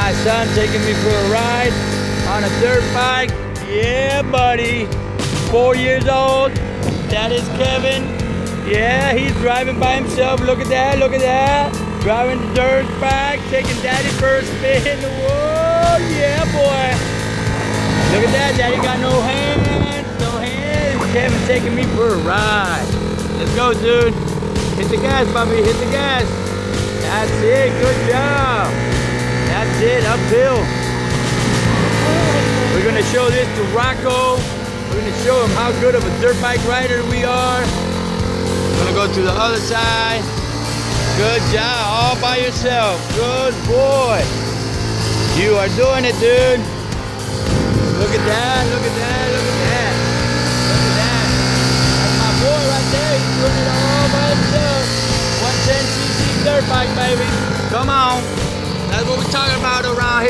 my son taking me for a ride on a dirt bike. Yeah, buddy. 4 years old. That is Kevin. Yeah, he's driving by himself. Look at that, look at that. Driving the dirt bike, taking daddy for a spin. Whoa, yeah, boy. Look at that, daddy got no hands, no hands. Kevin taking me for a ride. Let's go, dude. Hit the gas, Bobby, hit the gas. That's it, good job. That's it, uphill. We're gonna show this to Rocco. We're gonna show him how good of a dirt bike rider we are. We're gonna go to the other side. Good job, all by yourself. Good boy. You are doing it, dude. Look at that, look at that, look at that. Look at that. That's my boy right there. He's doing it all by himself. 110cc dirt bike, baby. Come on. That's what we're talking about around here.